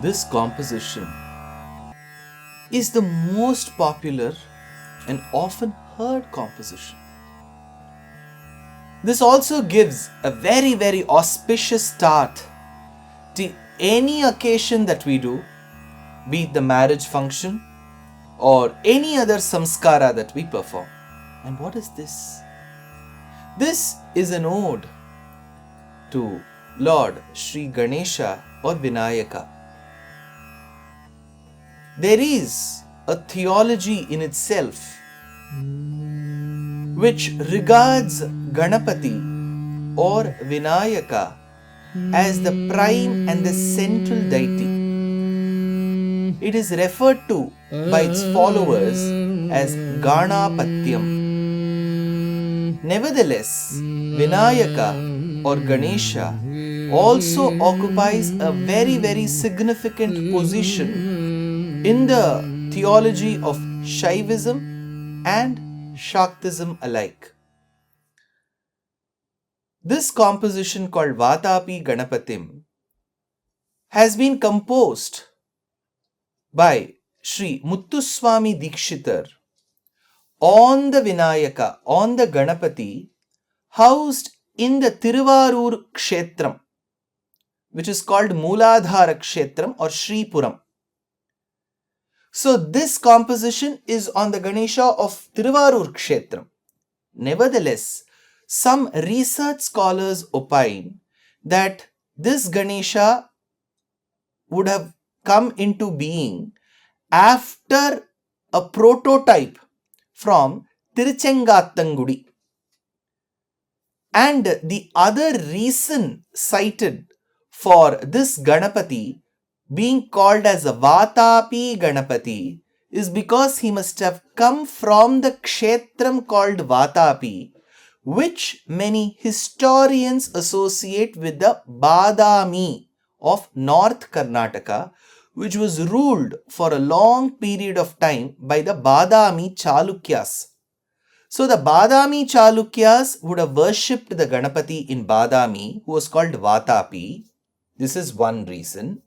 This composition is the most popular and often heard composition. This also gives a very, very auspicious start to any occasion that we do, be it the marriage function or any other samskara that we perform. And what is this? This is an ode to Lord Sri Ganesha or Vinayaka. There is a theology in itself which regards Ganapati or Vinayaka as the prime and the central deity. It is referred to by its followers as gaṇapatim. Nevertheless, Vinayaka or Ganesha also occupies a very, very significant position in the theology of Shaivism and Shaktism alike. This composition called Vātāpi Ganapatim has been composed by Sri Muthuswami Dikshitar on the Vinayaka, on the Ganapati, housed in the Tiruvarur Kshetram, which is called Mooladhara Kshetram or Shripuram. So this composition is on the Ganesha of Tiruvarur Kshetram. Nevertheless, some research scholars opine that this Ganesha would have come into being after a prototype from Tiruchengattangudi. And the other reason cited for this Ganapati being called as a Vatapi Ganapati is because he must have come from the Kshetram called Vatapi, which many historians associate with the Badami of North Karnataka, which was ruled for a long period of time by the Badami Chalukyas. So the Badami Chalukyas would have worshipped the Ganapati in Badami, who was called Vatapi. This is one reason.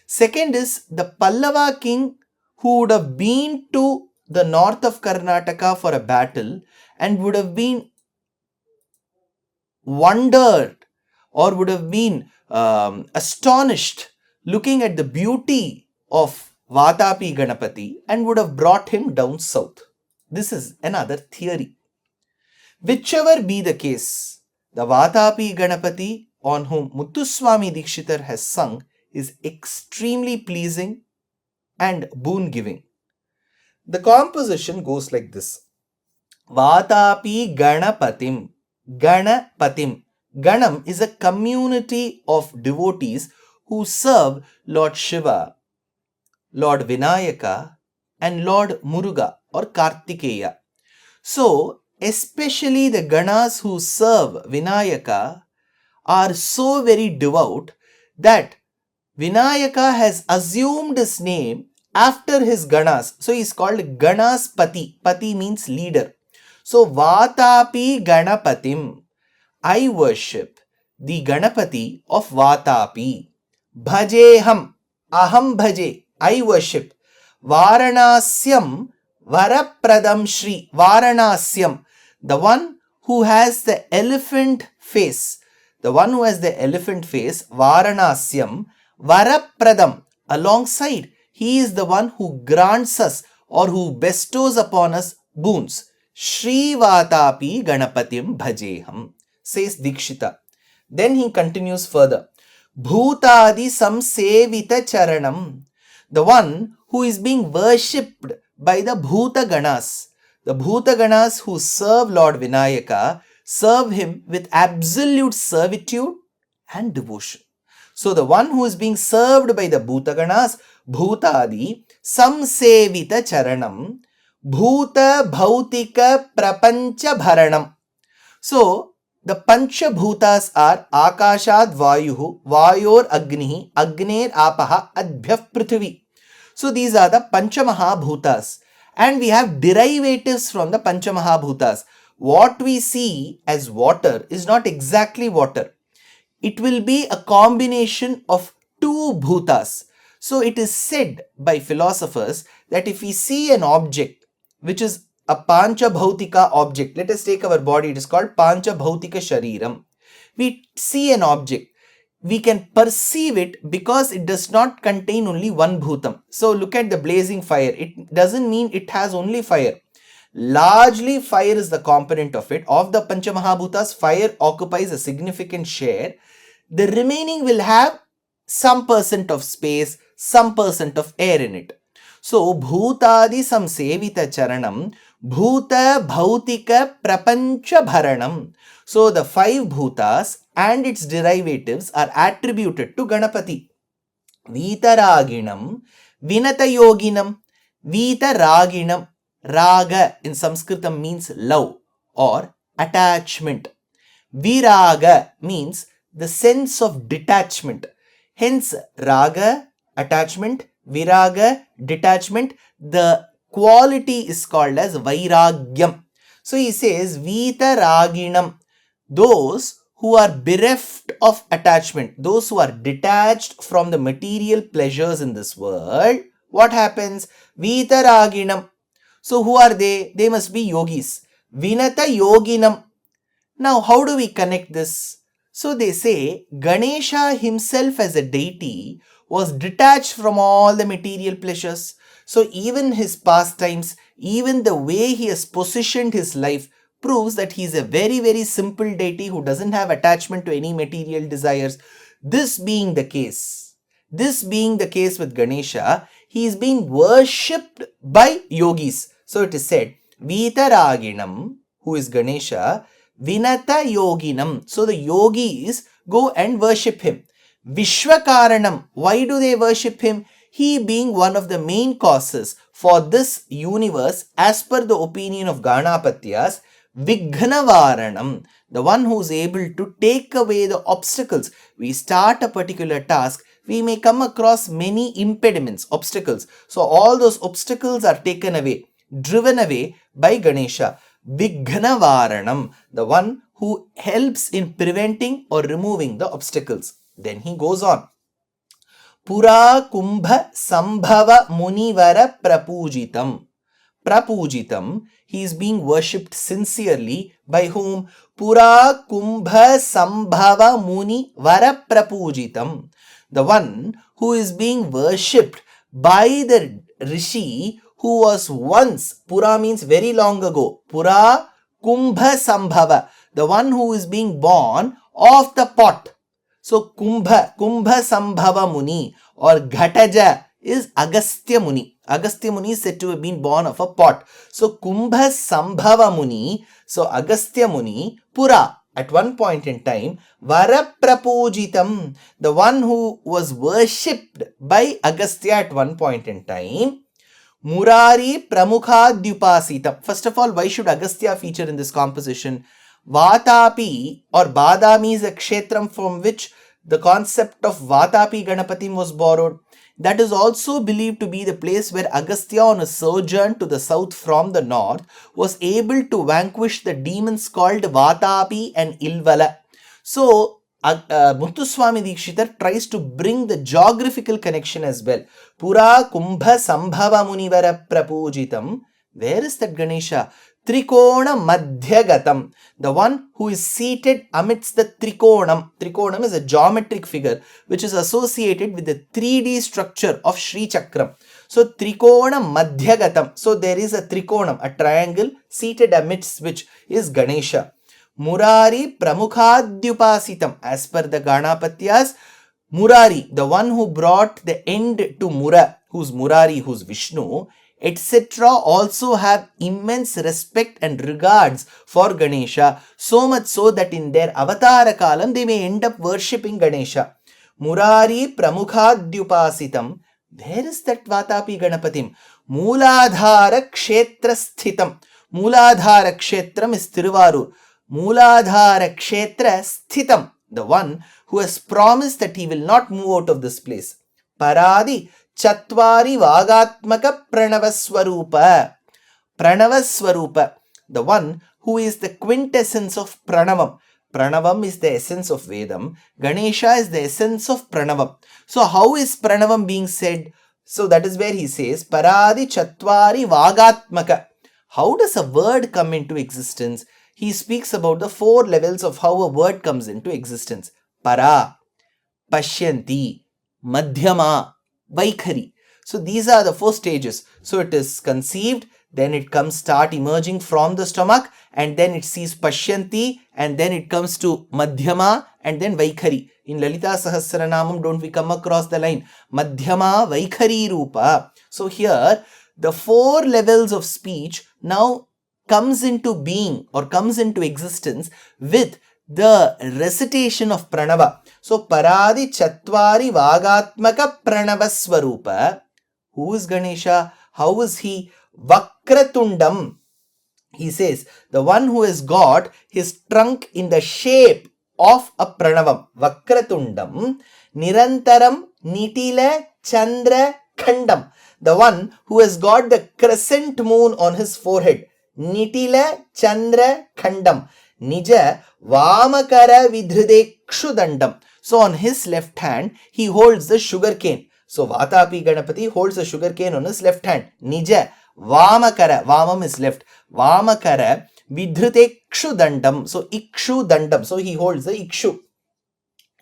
Second is the Pallava king who would have been to the north of Karnataka for a battle and would have been wondered or would have been astonished looking at the beauty of Vātāpi Ganapati and would have brought him down south. This is another theory. Whichever be the case, the Vātāpi Ganapati on whom Muthuswami Dikshitar has sung is extremely pleasing and boon-giving. The composition goes like this. Vātāpi Ganapatim. Ganapatim. Ganam is a community of devotees who serve Lord Shiva, Lord Vinayaka and Lord Muruga or Kartikeya. So, especially the Ganas who serve Vinayaka are so very devout that Vinayaka has assumed his name after his Ganas. So, he is called Ganas Pati. Pati means leader. So, Vātāpi Ganapatim. I worship the Ganapati of Vātāpi. Bhajēham. Aham bhaje. I worship. Vāraṇāsyam. Varapradam Shri. Vāraṇāsyam. The one who has the elephant face. The one who has the elephant face. Vāraṇāsyam. Varapradam. Alongside, he is the one who grants us or who bestows upon us boons. Shri Vātāpi Ganapatim bhajēham, says Dikshita. Then he continues further. Bhūtādi samsēvita Caraṇam. The one who is being worshipped by the bhūta ganas. The bhūta ganas who serve Lord Vinayaka serve him with absolute servitude and devotion. So the one who is being served by the bhūta ganas, Bhūtādi, samsēvita Caraṇam, bhūta, bhautikā, prapañca, bharaṇam. So the Pancha Bhūtas are Akashad Vayuhu, Vayor Agnihi, Agner Apaha, Adbhyav Prithvi. So these are the Pancha Mahabhutas. And we have derivatives from the Pancha Mahabhutas. What we see as water is not exactly water. It will be a combination of two bhutas. So it is said by philosophers that if we see an object which is a pancha bhautikā object, let us take our body, it is called pancha bhautika shariram. We see an object, we can perceive it because it does not contain only one bhutam. So look at the blazing fire. It doesn't mean it has only fire. Largely fire is the component of it. Of the Panchamahabhutas, fire occupies a significant share. The remaining will have some percent of space, some percent of air in it. So Bhūtādi samsēvita Caraṇam, bhūta, bhautikā, prapañca, bharaṇam. So the 5 bhutas and its derivatives are attributed to Ganapati. Vitaraginam, vinatayoginam, vitaraginam. Raga in Sanskritam means love or attachment. Viraga means the sense of detachment. Hence, raga, attachment, viraga, detachment. The quality is called as vairagyam. So he says, vitaraginam, those who are bereft of attachment, those who are detached from the material pleasures in this world, what happens? Vitaraginam. So who are they? They must be yogis. Vinata yoginam. Now how do we connect this? So they say Ganesha himself as a deity was detached from all the material pleasures. So even his pastimes, even the way he has positioned his life proves that he is a very, very simple deity who doesn't have attachment to any material desires. This being the case with Ganesha, he is being worshipped by yogis. So it is said, Vitaraginam, who is Ganesha, Vinata yoginam. So the yogis go and worship him. Vishwakaranam. Why do they worship him? He being one of the main causes for this universe as per the opinion of Ganapatyas, Vignavaranam, the one who is able to take away the obstacles. We start a particular task, we may come across many impediments, obstacles. So all those obstacles are taken away, driven away by Ganesha. Vignavaranam, the one who helps in preventing or removing the obstacles. Then he goes on. Pura kumbha sambhava munivara prapujitam. Prapujitam, he is being worshipped sincerely by whom? Pura kumbha sambhava muni vara prapujitam. The one who is being worshipped by the rishi who was once, Pura means very long ago, Pura kumbha sambhava, the one who is being born of the pot. So kumbha sambhava muni or ghataja is Agastya Muni. Agastya Muni is said to have been born of a pot. So kumbha sambhava muni, so Agastya Muni, Pura, at one point in time, varaprapujitam, the one who was worshipped by Agastya at one point in time, Murari Pramukhadhyupasitam. First of all, why should Agastya feature in this composition? Vātāpi or Badami is a kshetram from which the concept of Vatapi Ganapatim was borrowed. That is also believed to be the place where Agastya, on a sojourn to the south from the north, was able to vanquish the demons called Vatapi and Ilvala. So Muthuswami Dikshitar tries to bring the geographical connection as well. Pura kumbha sambhava munivara prapujitam. Where is that Ganesha? Trikona madhyagatam, the one who is seated amidst the trikonam. Trikonam is a geometric figure which is associated with the 3D structure of Sri Chakram. So trikona madhyagatam. So there is a trikonam, a triangle seated amidst which is Ganesha. Murari Pramukhadhyupasitam. As per the Ganapatyas, Murari, the one who brought the end to Mura, who's Murari, who's Vishnu, etc. also have immense respect and regards for Ganesha, so much so that in their avatara kalam they may end up worshipping Ganesha. Murari Pramukhadhyupasitam. Where is that Vātāpi Ganapatim? Mooladhara Kshetra Sthitam. Mooladhara Kshetram is Thiruvarur. Mooladhara Kshetra Sthitam, the one who has promised that he will not move out of this place. Paradi Chatvari Vagatmaka Pranavaswarupa. Pranavaswarupa, the one who is the quintessence of Pranavam. Pranavam is the essence of Vedam. Ganesha is the essence of Pranavam. So how is Pranavam being said? So that is where he says, Paradi Chatvari Vagatmaka. How does a word come into existence? He speaks about the 4 levels of how a word comes into existence. Para, Pashyanti, Madhyama, Vaikhari. So these are the 4 stages. So it is conceived, then it start emerging from the stomach, and then it sees Pashyanti, and then it comes to Madhyama, and then Vaikhari. In Lalita Sahasranamam, don't we come across the line Madhyama Vaikhari Rupa? So here, the 4 levels of speech now comes into being or comes into existence with the recitation of Pranava. So Paradi Chatvari Vagatmaka Pranava Swarupa. Who is Ganesha? How is he? Vakratundam. He says, the one who has got his trunk in the shape of a Pranavam. Vakratundam. Nirantaram Nitila Chandra Khandam. The one who has got the crescent moon on his forehead. Nitila Chandra Khandam. Nija Vamakara Vidhridekshu Dandam. So on his left hand, he holds the sugar cane. So Vātāpi Ganapati holds the sugar cane on his left hand. Nija Vamakara. Vamam is left. Vamakara Vidhridekshu Dandam. So Ikshu Dandam. So he holds the Ikshu.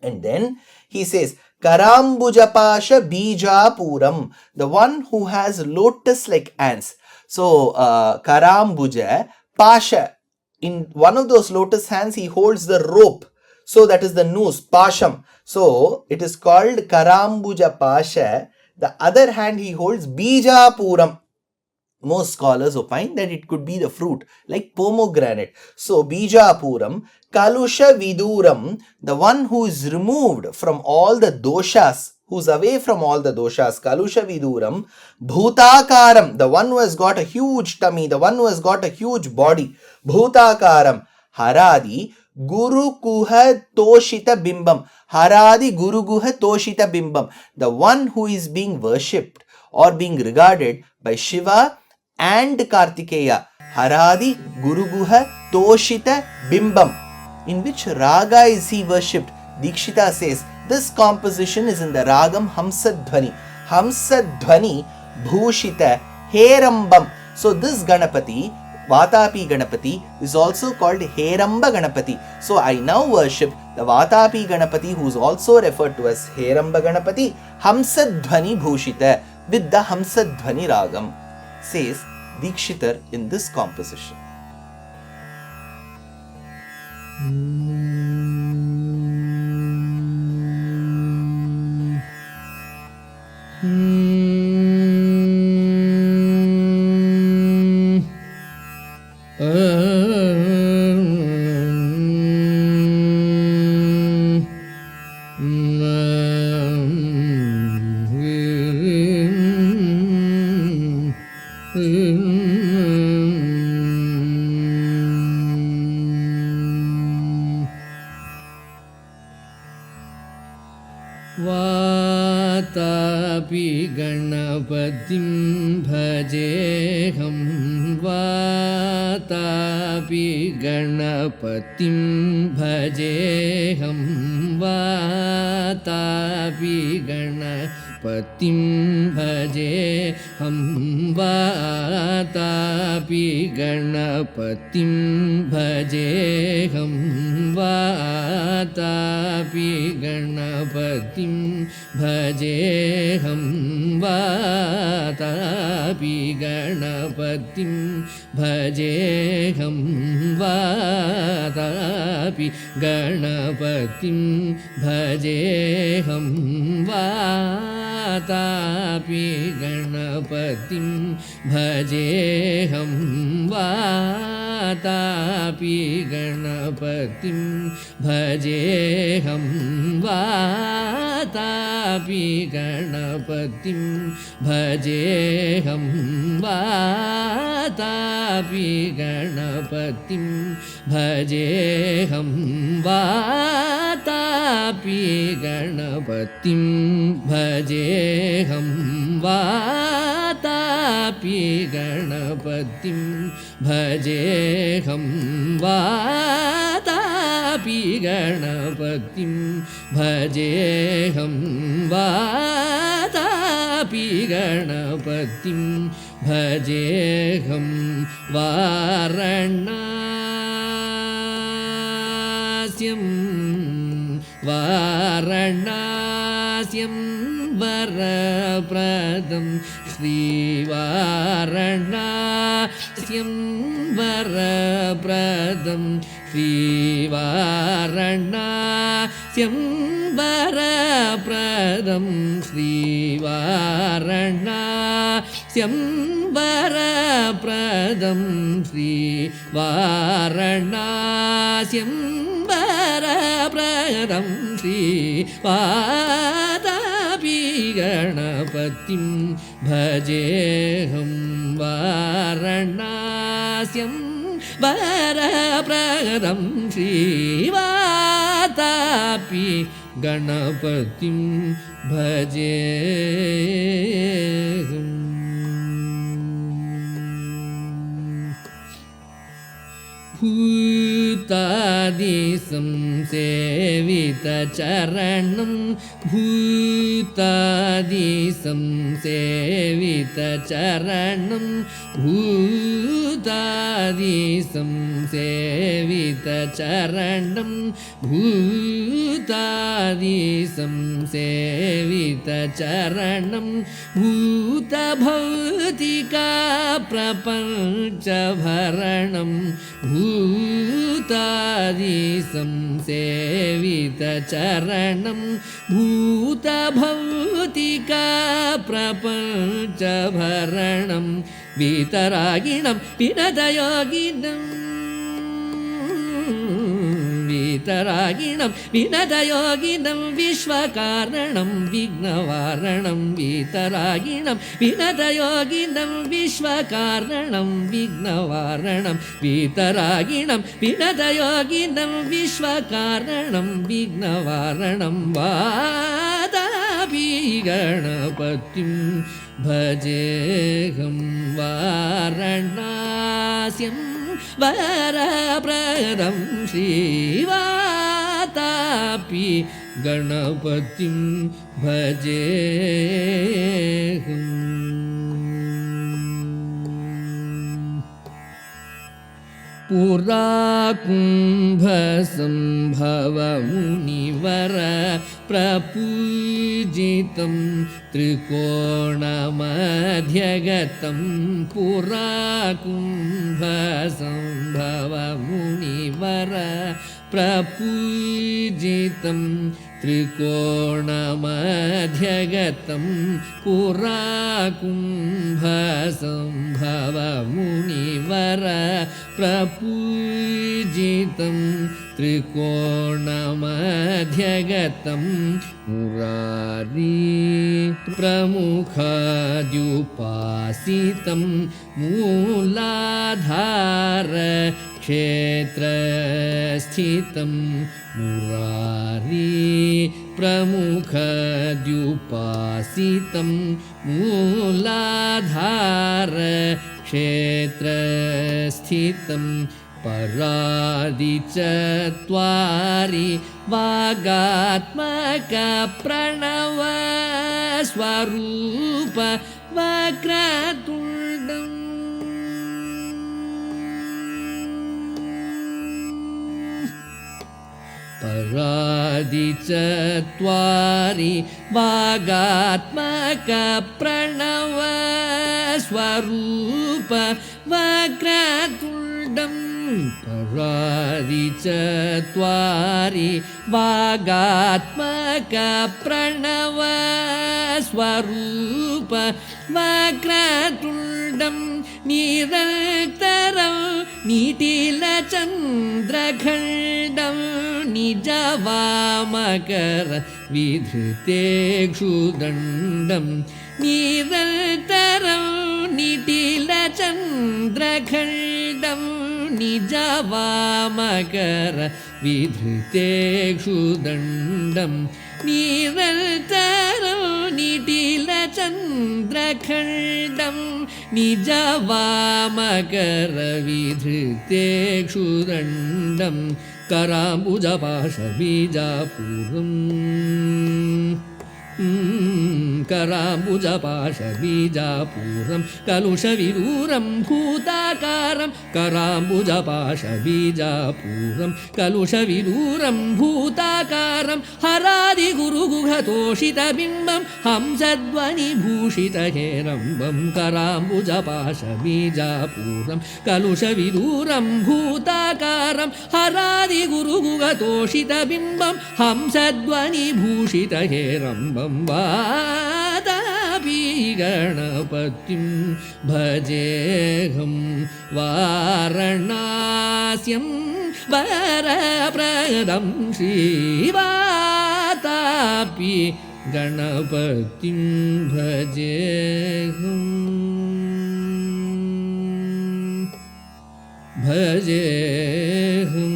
And then he says, Karambujapasha Bijapuram. The one who has lotus-like hands. So Karambuja, Pasha. In one of those lotus hands, he holds the rope. So that is the noose, Pasham. So it is called Karambuja Pasha. The other hand he holds Bijapuram. Most scholars opine that it could be the fruit, like pomegranate. So Bijapuram, Kalusha Viduram, the one who is removed from all the doshas, who's away from all the doshas, Kalusha Viduram, Bhūtākaram, the one who has got a huge tummy, the one who has got a huge body, Bhūtākaram, Haradi, Guru Guha Toshita Bimbam, Haradi Guru Guha Toshita Bimbam, the one who is being worshipped or being regarded by Shiva and Kartikeya, Haradi Guru Guha Toshita Bimbam. In which raga is he worshipped? Dikshita says, this composition is in the Ragam Hamsadhwani. Hamsadhwani Bhushita Herambam. So this Ganapati, Vātāpi Ganapati, is also called Heramba Ganapati. So I now worship the Vātāpi Ganapati, who is also referred to as Heramba Ganapati, Hamsadhwani Bhushita, with the Hamsadhwani Ragam, says Dikshitar in this composition. Vātāpi Ganapatim bhajēham. Vātāpi Ganapatim bhajēham. Vātāpi Ganapatim bhajēham. Vātāpi Ganapatim bhajēham. Vātāpi Ganapatim bhajēham. Vātāpi Ganapatim bhajēham. Vātāpi Ganapatim bhajēham. Vātāpi Ganapatim bhajēham. Vātāpi Ganapatim bhajēham. Vātāpi Ganapatim bhajēham. Vātāpi Ganapatim bhajēham. Vātāpi Ganapatim bhajēham. Vātāpi Ganapatim bhajēham. Vātāpi Vātāpi Ganapatim bhajēham Vātāpi Ganapatim bhajēham vāraṇāsyam vāraṇāsyam varapradam Vāraṇāsyam varapradam Vāraṇāsyam varapradam Vāraṇāsyam varapradam Vāraṇāsyam varapradam Vātāpi Ganapatim bhajēham vāraṇāsyam varapradam Vātāpi Ganapatim bhajēham. Bhūtādi samsēvita Caraṇam Bhūtādi samsēvita Caraṇam Bhūtādi samsēvita Caraṇam Bhūtādi samsēvita Caraṇam bhūta bhautikā prapañca bharaṇam Bhūtādi samsēvita Caraṇam bhūta bhautikā prapañca bharaṇam Vitaraginam vinadayoginam Vitaraginam vinadayoginam vishvakaranam vignavaranam Vitaraginam vinadayoginam vishvakaranam vignavaranam Vitaraginam vinadayoginam vishvakaranam vignavaranam Vātāpi Ganapatim bhajēham vāraṇāsyam varapradam Vātāpi Ganapatim bhajēham. Purakumbhasambhava munivara prapujitam trikoṇamadhyagatam Purakumbhasambhava munivara prapujitam trikoṇamadhyagatam Purakumbhasambhava munivara prapujitam trikoṇamadhyagatam murari pramukhādyupāsitam mūladhāra kshetra sthitam murari pramukhādyupāsitam mūladhāra kshetra sthitam paradicatvari vagatmaka pranava swarupa vakratundam paradicatvari vagatmaka pranava swarupa vakratundam paradicatvari vagatmaka pranava swarupa vakratundam nirantaram nitila chandrakhandam nijavamakara vidhriteksudandam nirantaram nitila chandrakhandam nijavamakara vidhriteksudandam निरन्तरं निटिलचन्द्रखण्डं निजवामकरविधृतेक्षुदण्डं कराम्बुजपाशबीजापूर्वम् कराम्बुजपाशबीजापूरं कलुषविदूरं भूताकारं कराम्बुजपाशबीजापूरं कलुषविदूरं भूताकारं हरादिगुरुगुहतोषितबिम्बं हंसध्वनिभूषितहेरम्बं कराम्बुजपाशबीजापूरं कलुषविदूरं भूताकारं हरादिगुरुगुहतोषितबिम्बं हंसध्वनिभूषितहेरम्बं वातापि गणपतिं भजेऽहं वाराणास्यं वरप्रदं श्रीवातापि गणपतिं भजेऽहं भजेऽहं